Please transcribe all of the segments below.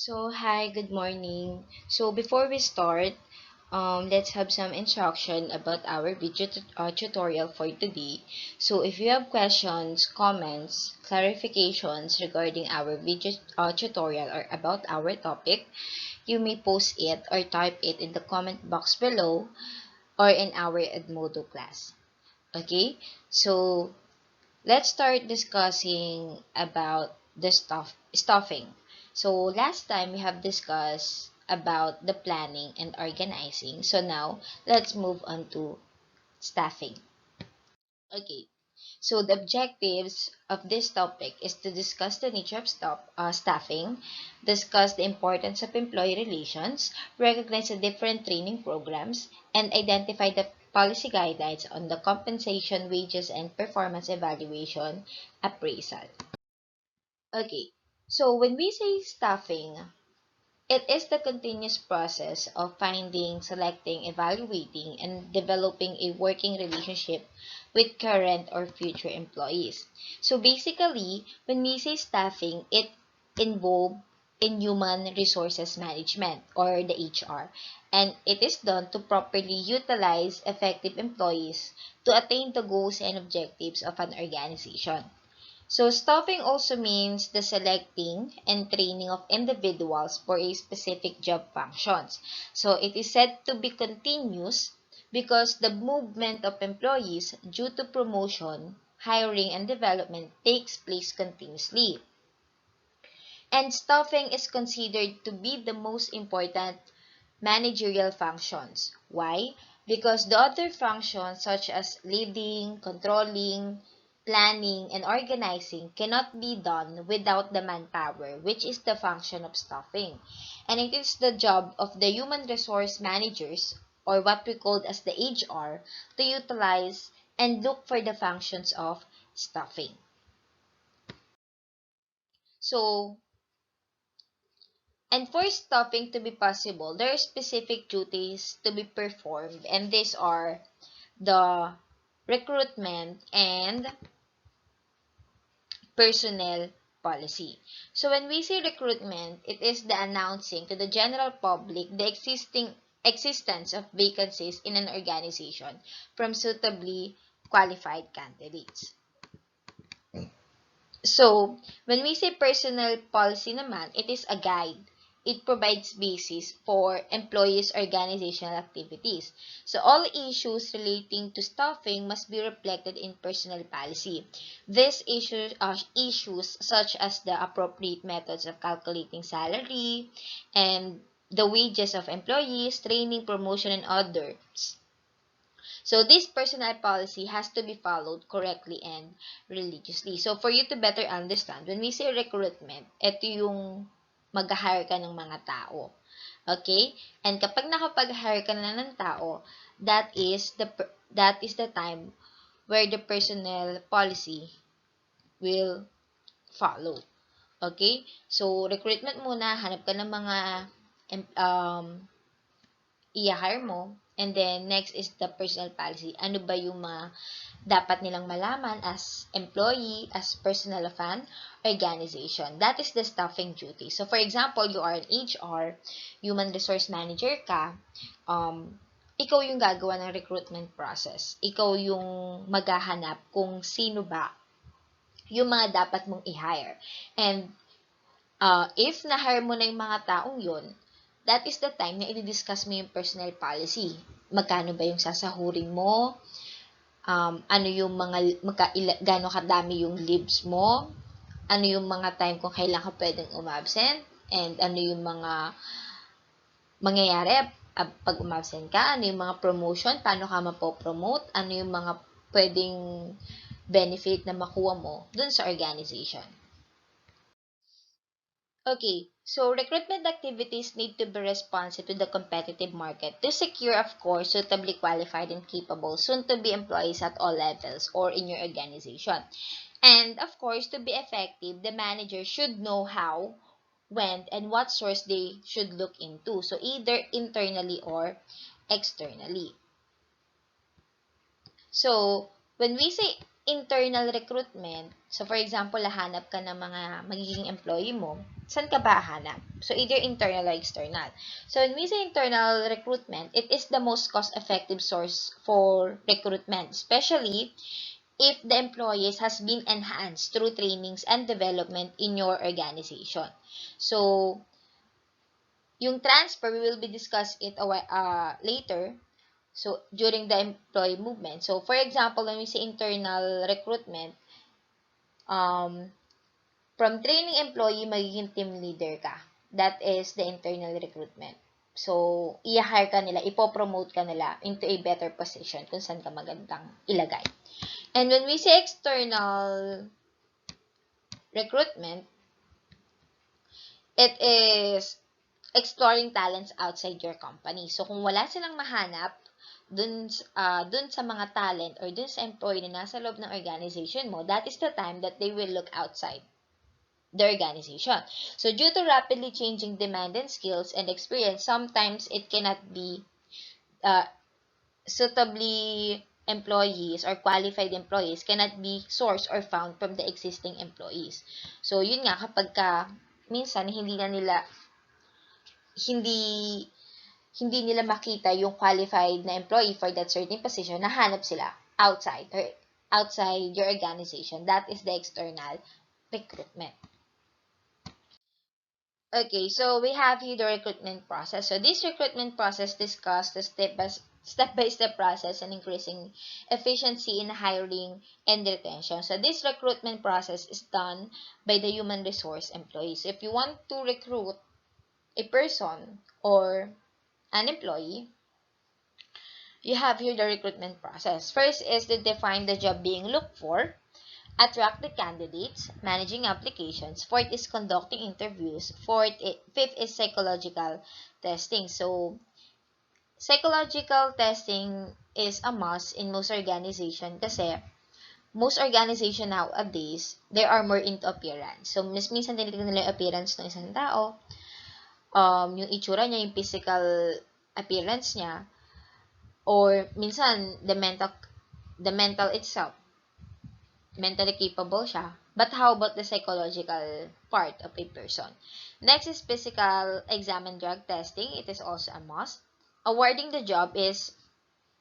Hi, good morning. Before we start, let's have some instruction about our tutorial for today. If you have questions, comments, clarifications regarding our video tutorial or about our topic, you may post it or type it in the comment box below or in our Edmodo class. Okay? So, let's start discussing about the stuffing. Last time we have discussed about the planning and organizing. So now let's move on to staffing. Okay. So the objectives of this topic is to discuss the nature of staffing, discuss the importance of employee relations, recognize the different training programs, and identify the policy guidelines on the compensation, wages, and performance evaluation appraisal. Okay, so when we say staffing, it is the continuous process of finding, selecting, evaluating, and developing a working relationship with current or future employees. So basically, when we say staffing, it involves in human resources management or the HR, and it is done to properly utilize effective employees to attain the goals and objectives of an organization. So staffing also means the selecting and training of individuals for a specific job functions. So it is said to be continuous because the movement of employees due to promotion, hiring, and development takes place continuously. And staffing is considered to be the most important managerial functions. Why? Because the other functions such as leading, controlling, planning, and organizing cannot be done without the manpower, which is the function of staffing. And it is the job of the human resource managers, or what we call as the HR, to utilize and look for the functions of staffing. So, and for staffing to be possible, there are specific duties to be performed, and these are the recruitment and personnel policy. So when we say recruitment, it is the announcing to the general public the existence of vacancies in an organization from suitably qualified candidates. So, when we say personnel policy naman, it is a guide. It provides basis for employees' organizational activities. So, all issues relating to staffing must be reflected in personnel policy. These issues are issues such as the appropriate methods of calculating salary and the wages of employees, training, promotion, and others. So this personal policy has to be followed correctly and religiously. So for you to better understand, when we say recruitment, ito yung mag-hire ka ng mga tao. Okay? And kapag nakapag-hire ka na ng tao, that is the time where the personnel policy will follow. Okay? So recruitment muna, hanap ka ng mga i-hire mo. And then, next is the personal policy. Ano ba yung mga dapat nilang malaman as employee, as personnel of an organization. That is the staffing duty. So, for example, you are an HR, human resource manager ka, ikaw yung gagawa ng recruitment process. Ikaw yung maghahanap kung sino ba yung mga dapat mong i-hire. And if na-hire mo na yung mga taong yun, that is the time na i-discuss mo yung personal policy. Magkano ba yung sasahurin mo? Ano yung mga, gano'ng kadami yung leaves mo? Ano yung mga time kung kailan ka pwedeng umabsent? And ano yung mga mangyayari pag umabsent ka? Ano yung mga promotion? Paano ka mapopromote? Ano yung mga pwedeng benefit na makuha mo dun sa organization? Okay, so recruitment activities need to be responsive to the competitive market to secure, of course, suitably qualified and capable soon-to-be employees at all levels or in your organization. And, of course, to be effective, the manager should know how, when, and what source they should look into. So, either internally or externally. So, when we say internal recruitment, so for example, hahanap ka ng mga magiging employee mo, saan ka ba hahanap? So either internal or external. So when we say internal recruitment, it is the most cost-effective source for recruitment, especially if the employees has been enhanced through trainings and development in your organization. So yung transfer, we will be discuss it later. So, during the employee movement. So, for example, when we say internal recruitment, um, from training employee, magiging team leader ka. That is the internal recruitment. So, i-hire ka nila, ipopromote ka nila into a better position kung saan ka magandang ilagay. And when we say external recruitment, it is exploring talents outside your company. So, kung wala silang mahanap dun sa mga talent or dun sa employee na nasa loob ng organization mo, that is the time that they will look outside the organization. So, due to rapidly changing demand and skills and experience, sometimes it cannot be suitably employees or qualified employees cannot be sourced or found from the existing employees. So, yun nga, kapag minsan hindi hindi nila makita yung qualified na employee for that certain position, nahanap sila outside your organization. That is the external recruitment. Okay, so we have here the recruitment process. So this recruitment process discussed the step-by-step process and increasing efficiency in hiring and retention. So this recruitment process is done by the human resource employees. So if you want to recruit a person or an employee, you have here the recruitment process. First is to define the job being looked for, attract the candidates, managing applications. Fourth is conducting interviews. Fifth is psychological testing. So, psychological testing is a must in most organization kasi most organization nowadays, they are more into appearance. So, minsan tinitignan nila yung appearance ng isang tao, yung itsura niya, yung physical appearance niya, or minsan the mental itself, mentally capable siya. But how about the psychological part of a person? Next is physical exam and drug testing. It is also a must. Awarding the job is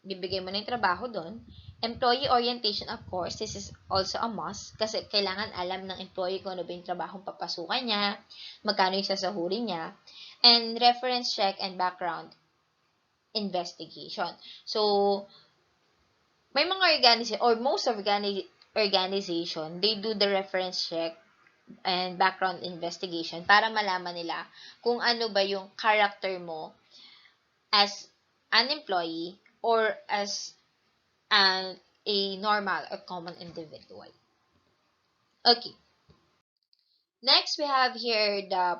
bibigay mo na yung trabaho doon. Employee orientation, of course, this is also a must kasi kailangan alam ng employee kung ano ba yung trabahong papasukan niya, magkano yung sasahurin niya, and reference check and background investigation. So, may mga organization or most of organization, they do the reference check and background investigation para malaman nila kung ano ba yung character mo as an employee or as a normal or common individual. Okay. Next, we have here the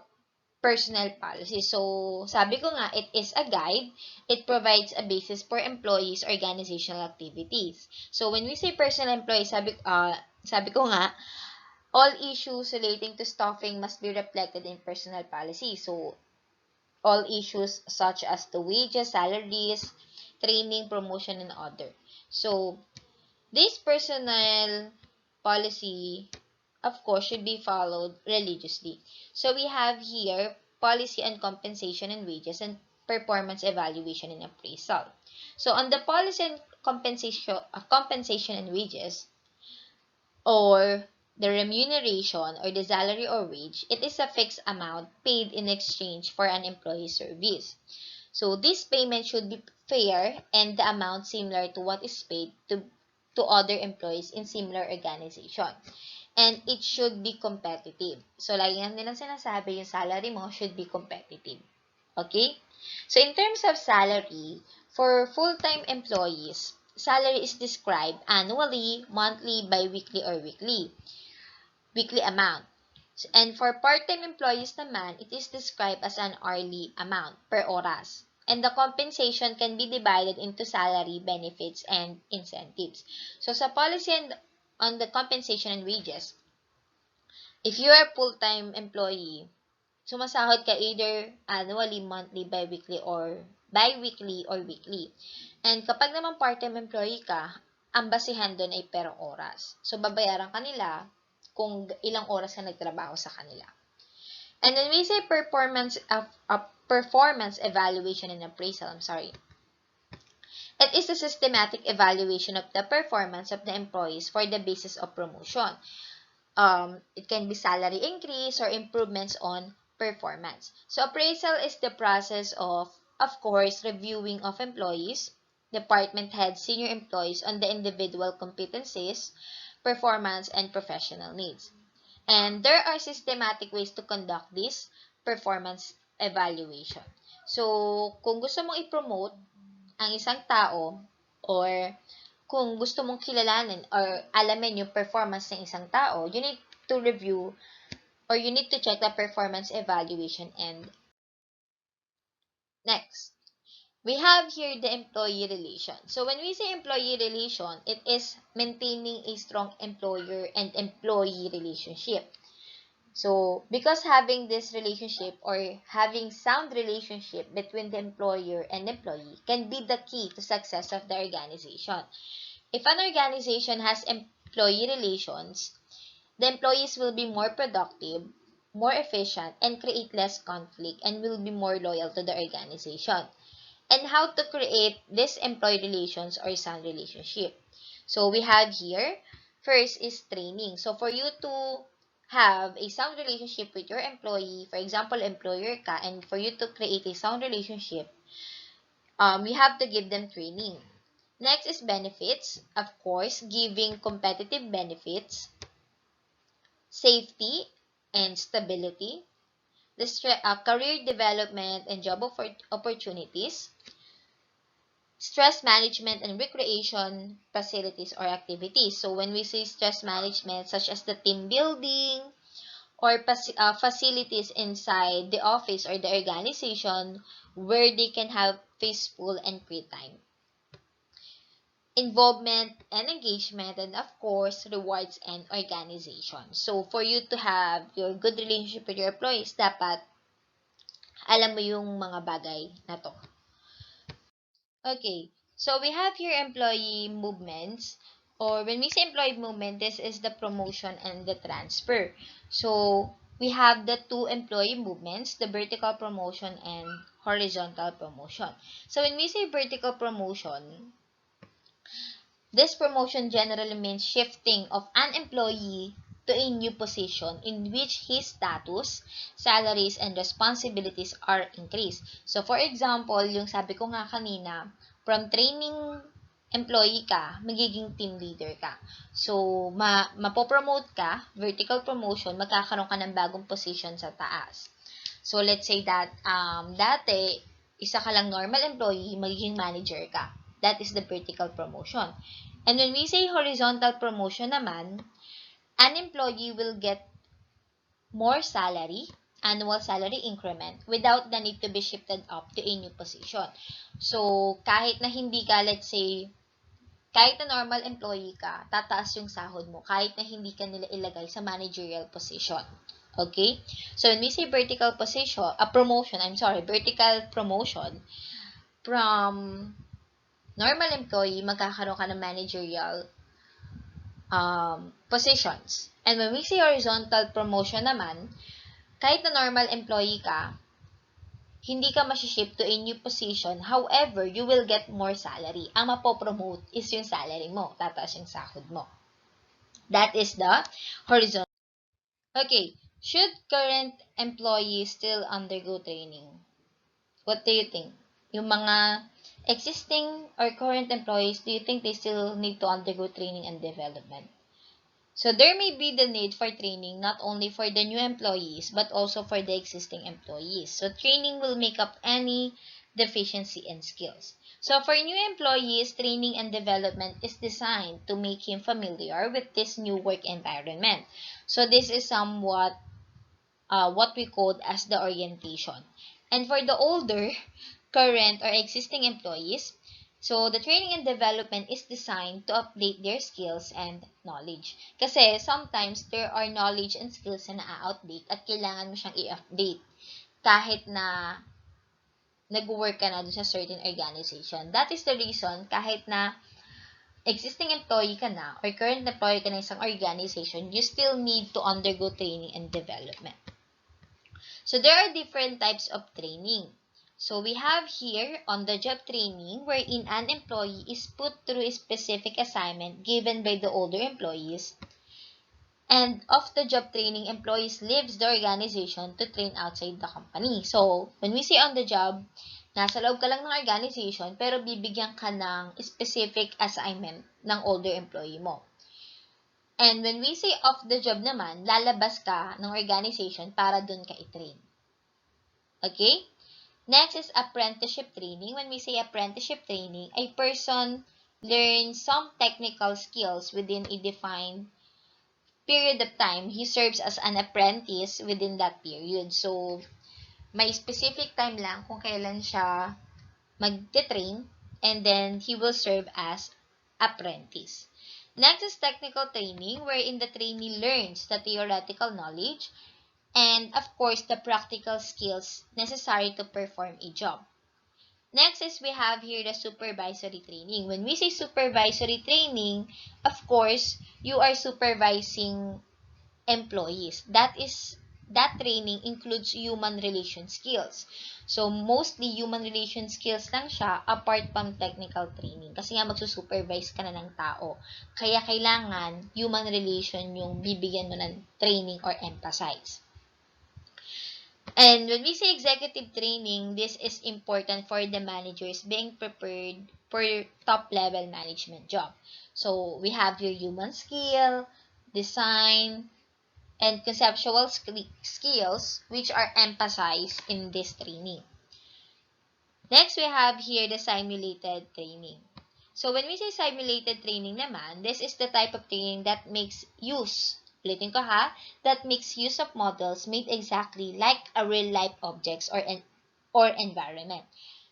personnel policy. So, sabi ko nga, it is a guide. It provides a basis for employees' organizational activities. So, when we say personnel employees, sabi ko nga, all issues relating to staffing must be reflected in personnel policy. So, all issues such as the wages, salaries, training, promotion, and other. So, this personnel policy, of course, should be followed religiously. So, we have here policy on compensation and wages and performance evaluation and appraisal. So, on the policy and compensation and wages, or the remuneration or the salary or wage, it is a fixed amount paid in exchange for an employee's service. So, this payment should be fair and the amount similar to what is paid to other employees in similar organization. And it should be competitive. So, lagi nga nilang sinasabi, yung salary mo should be competitive. Okay? So, in terms of salary, for full-time employees, salary is described annually, monthly, bi-weekly, or weekly amount. And for part-time employees naman, it is described as an hourly amount per oras. And the compensation can be divided into salary, benefits, and incentives. So, sa policy and on the compensation and wages, if you are a full-time employee, sumasahod ka either annually, monthly, bi-weekly, or weekly. And kapag naman part-time employee ka, ang basihan doon ay per oras. So, babayaran kanila kung ilang oras ka nagtrabaho sa kanila. And when we say performance evaluation and appraisal, it is a systematic evaluation of the performance of the employees for the basis of promotion. It can be salary increase or improvements on performance. So, appraisal is the process of course, reviewing of employees, department heads, senior employees on the individual competencies, performance, and professional needs. And there are systematic ways to conduct this performance evaluation. So, kung gusto mong i-promote ang isang tao or kung gusto mong kilalanin or alamin yung performance ng isang tao, you need to review or you need to check the performance evaluation. And next, we have here the employee relation. So when we say employee relation, it is maintaining a strong employer and employee relationship. So, because having this relationship or having sound relationship between the employer and employee can be the key to success of the organization. If an organization has employee relations, the employees will be more productive, more efficient, and create less conflict and will be more loyal to the organization. And how to create this employee relations or sound relationship. So we have here, first is training. So for you to have a sound relationship with your employee, for example, employer ka, and for you to create a sound relationship, you have to give them training. Next is benefits, of course, giving competitive benefits, safety and stability, career development and job opportunities, stress management and recreation facilities or activities. So when we say stress management, such as the team building or facilities inside the office or the organization where they can have peaceful and free time. Involvement and engagement, and of course, rewards and organization. So for you to have your good relationship with your employees, dapat alam mo yung mga bagay na to. Okay, so we have here employee movements, or when we say employee movement, this is the promotion and the transfer. So we have the two employee movements, the vertical promotion and horizontal promotion. So when we say vertical promotion, this promotion generally means shifting of an employee to a new position in which his status, salaries, and responsibilities are increased. So, for example, yung sabi ko nga kanina, from training employee ka, magiging team leader ka. So, mapopromote ka, vertical promotion, magkakaroon ka ng bagong position sa taas. So, let's say that, dati, isa ka lang normal employee, magiging manager ka. That is the vertical promotion. And when we say horizontal promotion naman, an employee will get more salary, annual salary increment, without the need to be shifted up to a new position. So, kahit na hindi ka, let's say, kahit na normal employee ka, tataas yung sahod mo, kahit na hindi ka nila ilagay sa managerial position. Okay? So, when we say vertical promotion, from normal employee, magkakaroon ka ng managerial positions. And when we say horizontal promotion naman, kahit na normal employee ka, hindi ka masiship to a new position. However, you will get more salary. Ang mapopromote is yung salary mo. Tataas yung sahod mo. That is the horizontal. Okay. Should current employees still undergo training? What do you think? Yung mga existing or current employees, do you think they still need to undergo training and development? So there may be the need for training not only for the new employees but also for the existing employees. So training will make up any deficiency in skills. So for new employees, training and development is designed to make him familiar with this new work environment. So this is somewhat what we call as the orientation. And for the older, current, or existing employees, so the training and development is designed to update their skills and knowledge. Kasi sometimes there are knowledge and skills na na-outdate at kailangan mo siyang i-update kahit na nag-work ka na dun sa certain organization. That is the reason kahit na existing employee ka na or current employee ka na isang organization, you still need to undergo training and development. So there are different types of training. So we have here on-the-job training wherein an employee is put through a specific assignment given by the older employees. And off-the-job training, employees leaves the organization to train outside the company. So when we say on-the-job, nasa loob ka lang ng organization pero bibigyan ka ng specific assignment ng older employee mo. And when we say off-the-job naman, lalabas ka ng organization para dun ka i-train. Okay? Next is apprenticeship training. When we say apprenticeship training, a person learns some technical skills within a defined period of time. He serves as an apprentice within that period. So, may specific time lang kung kailan siya mag-train and then he will serve as apprentice. Next is technical training wherein the trainee learns the theoretical knowledge and, of course, the practical skills necessary to perform a job. Next is we have here the supervisory training. When we say supervisory training, of course, you are supervising employees. That training includes human relation skills. So, mostly human relation skills lang siya apart from technical training. Kasi nga magsusupervise ka na ng tao. Kaya kailangan human relation yung bibigyan mo ng training or emphasize. And when we say executive training, this is important for the managers being prepared for top-level management job. So, we have your human skill, design, and conceptual skills which are emphasized in this training. Next, we have here the simulated training. So, when we say simulated training naman, this is the type of training that makes use, ulitin ko ha, that makes use of models made exactly like a real-life objects or environment.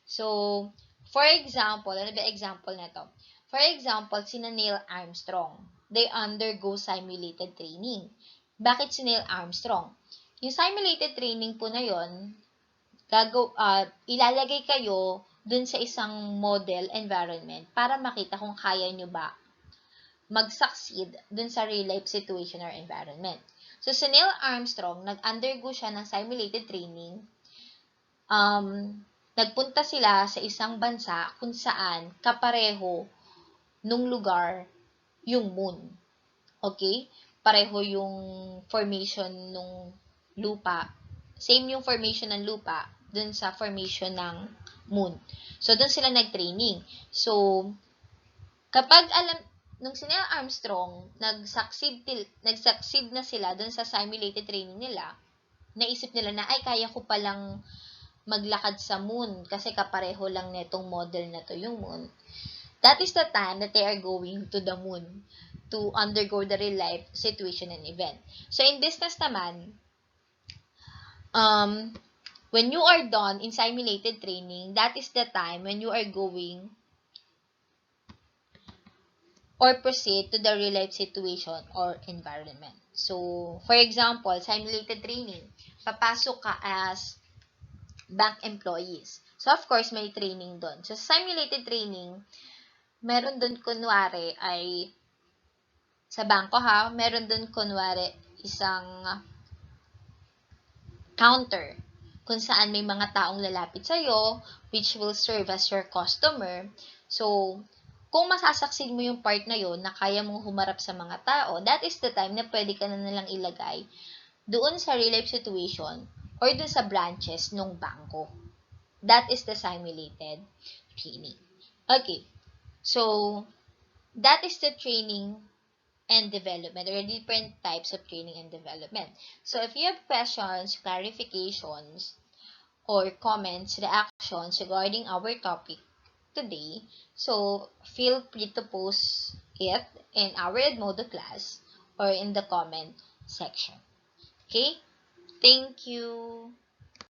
So, for example, ano ba example na to? For example, sina Neil Armstrong, they undergo simulated training. Bakit si Neil Armstrong? Yung simulated training po na yon, ilalagay kayo dun sa isang model environment para makita kung kaya nyo ba mag-succeed dun sa real-life situation or environment. So, si Neil Armstrong, nag-undergo siya ng simulated training. Nagpunta sila sa isang bansa kung saan kapareho nung lugar yung moon. Okay? Pareho yung formation ng lupa. Same yung formation ng lupa dun sa formation ng moon. So, dun sila nag-training. So, kapag nung si Neil Armstrong, nag-succeed na sila dun sa simulated training nila, naisip nila na, ay, kaya ko palang maglakad sa moon kasi kapareho lang netong model na to yung moon. That is the time that they are going to the moon to undergo the real life situation and event. So, in business naman, when you are done in simulated training, that is the time when you are going or proceed to the real life situation or environment. So, for example, simulated training, papasok ka as bank employees. So, of course, may training doon. So, simulated training, meron doon kunwari ay sa bangko ha, meron doon kunwari isang counter kung saan may mga taong lalapit sa'yo which will serve as your customer. So, kung masasucceed mo yung part na yon na kaya mong humarap sa mga tao, that is the time na pwede ka na nilang ilagay doon sa real life situation or doon sa branches ng bangko. That is the simulated training. Okay. So, that is the training and development. There are different types of training and development. So, if you have questions, clarifications, or comments, reactions regarding our topic today, so feel free to post it in our Edmodo class or in the comment section. Okay? Thank you.